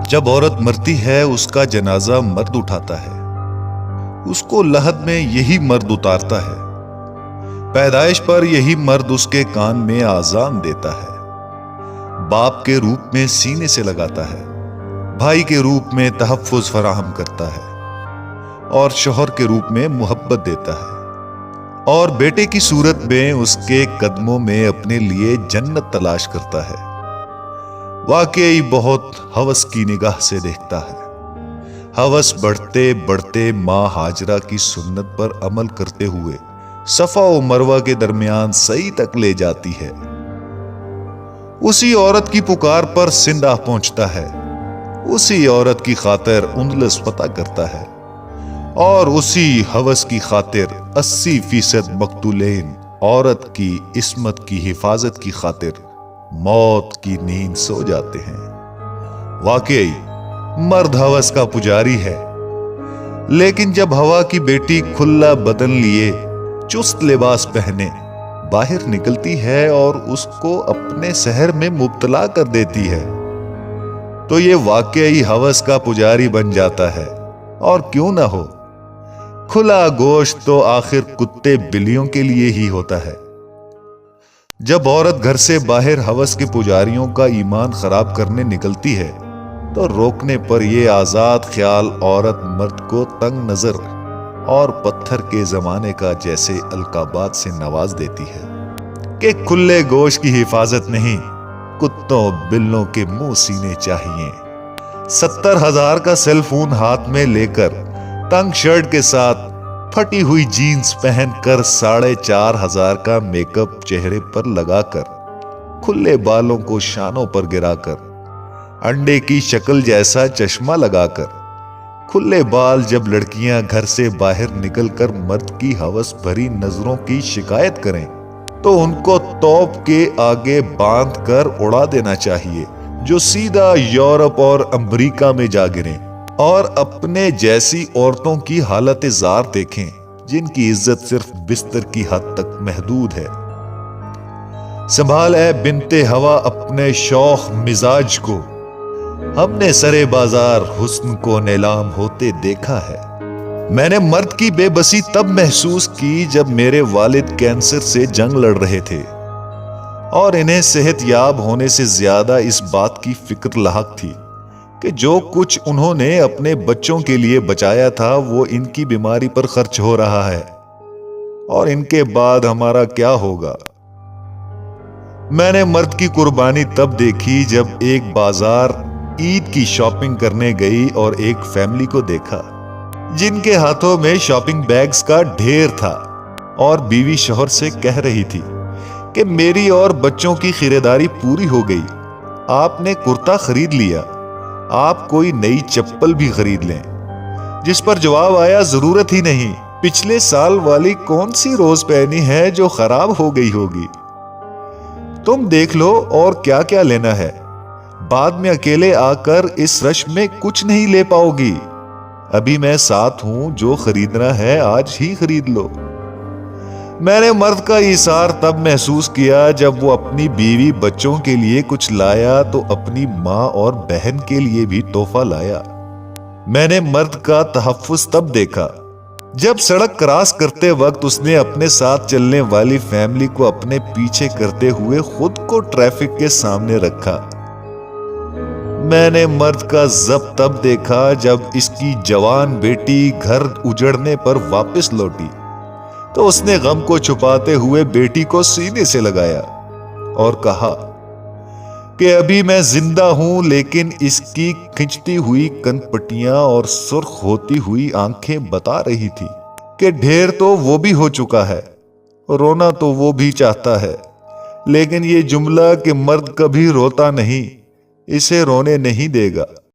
جب عورت مرتی ہے اس کا جنازہ مرد اٹھاتا ہے، اس کو لحد میں یہی مرد اتارتا ہے، پیدائش پر یہی مرد اس کے کان میں آذان دیتا ہے، باپ کے روپ میں سینے سے لگاتا ہے، بھائی کے روپ میں تحفظ فراہم کرتا ہے اور شوہر کے روپ میں محبت دیتا ہے، اور بیٹے کی صورت میں اس کے قدموں میں اپنے لیے جنت تلاش کرتا ہے۔ واقعی بہت ہوس کی نگاہ سے دیکھتا ہے۔ ہوس بڑھتے بڑھتے ماں ہاجرہ کی سنت پر عمل کرتے ہوئے صفا و مروہ کے درمیان سعی تک لے جاتی ہے۔ اسی عورت کی پکار پر سندھ آ پہنچتا ہے، اسی عورت کی خاطر اندلس فتح کرتا ہے، اور اسی ہوس کی خاطر 80% مقتولین عورت کی عصمت کی حفاظت کی خاطر موت کی نیند سو جاتے ہیں۔ واقعی مرد ہوس کا پجاری ہے، لیکن جب ہوا کی بیٹی کھلا بدن لیے چست لباس پہنے باہر نکلتی ہے اور اس کو اپنے سحر میں مبتلا کر دیتی ہے تو یہ واقعی ہوس کا پجاری بن جاتا ہے۔ اور کیوں نہ ہو، کھلا گوشت تو آخر کتے بلیوں کے لیے ہی ہوتا ہے۔ جب عورت گھر سے باہر ہوس کے پجاریوں کا ایمان خراب کرنے نکلتی ہے تو روکنے پر یہ آزاد خیال عورت مرد کو تنگ نظر اور پتھر کے زمانے کا جیسے القابات سے نواز دیتی ہے کہ کھلے گوشت کی حفاظت نہیں، کتوں بلوں کے منہ سینے چاہیے۔ 70,000 کا سیل فون ہاتھ میں لے کر، تنگ شرٹ کے ساتھ پھٹی ہوئی جینز پہن کر، 4,500 کا میک اپ چہرے پر لگا کر، کھلے بالوں کو شانوں پر گرا کر، انڈے کی شکل جیسا چشمہ لگا کر، کھلے بال جب لڑکیاں گھر سے باہر نکل کر مرد کی ہوس بھری نظروں کی شکایت کریں تو ان کو توپ کے آگے باندھ کر اڑا دینا چاہیے، جو سیدھا یورپ اور امریکہ میں جا گریں، اور اپنے جیسی عورتوں کی حالت زار دیکھیں جن کی عزت صرف بستر کی حد تک محدود ہے۔ سنبھال اے بنت ہوا اپنے شوخ مزاج کو، ہم نے سرے بازار حسن کو نیلام ہوتے دیکھا ہے۔ میں نے مرد کی بے بسی تب محسوس کی جب میرے والد کینسر سے جنگ لڑ رہے تھے اور انہیں صحت یاب ہونے سے زیادہ اس بات کی فکر لاحق تھی کہ جو کچھ انہوں نے اپنے بچوں کے لیے بچایا تھا وہ ان کی بیماری پر خرچ ہو رہا ہے، اور ان کے بعد ہمارا کیا ہوگا۔ میں نے مرد کی قربانی تب دیکھی جب ایک بازار عید کی شاپنگ کرنے گئی اور ایک فیملی کو دیکھا جن کے ہاتھوں میں شاپنگ بیگز کا ڈھیر تھا، اور بیوی شوہر سے کہہ رہی تھی کہ میری اور بچوں کی خریداری پوری ہو گئی، آپ نے کرتا خرید لیا، آپ کوئی نئی چپل بھی خرید لیں، جس پر جواب آیا ضرورت ہی نہیں، پچھلے سال والی کون سی روز پہنی ہے جو خراب ہو گئی ہوگی، تم دیکھ لو اور کیا کیا لینا ہے، بعد میں اکیلے آ کر اس رش میں کچھ نہیں لے پاؤ گی، ابھی میں ساتھ ہوں، جو خریدنا ہے آج ہی خرید لو۔ میں نے مرد کا ایثار تب محسوس کیا جب وہ اپنی بیوی بچوں کے لیے کچھ لایا تو اپنی ماں اور بہن کے لیے بھی تحفہ لایا۔ میں نے مرد کا تحفظ تب دیکھا جب سڑک کراس کرتے وقت اس نے اپنے ساتھ چلنے والی فیملی کو اپنے پیچھے کرتے ہوئے خود کو ٹریفک کے سامنے رکھا۔ میں نے مرد کا ضبط تب دیکھا جب اس کی جوان بیٹی گھر اجڑنے پر واپس لوٹی تو اس نے غم کو چھپاتے ہوئے بیٹی کو سینے سے لگایا اور کہا کہ ابھی میں زندہ ہوں، لیکن اس کی کھنچتی ہوئی کن پٹیاں اور سرخ ہوتی ہوئی آنکھیں بتا رہی تھی کہ ڈھیر تو وہ بھی ہو چکا ہے، رونا تو وہ بھی چاہتا ہے، لیکن یہ جملہ کہ مرد کبھی روتا نہیں اسے رونے نہیں دے گا۔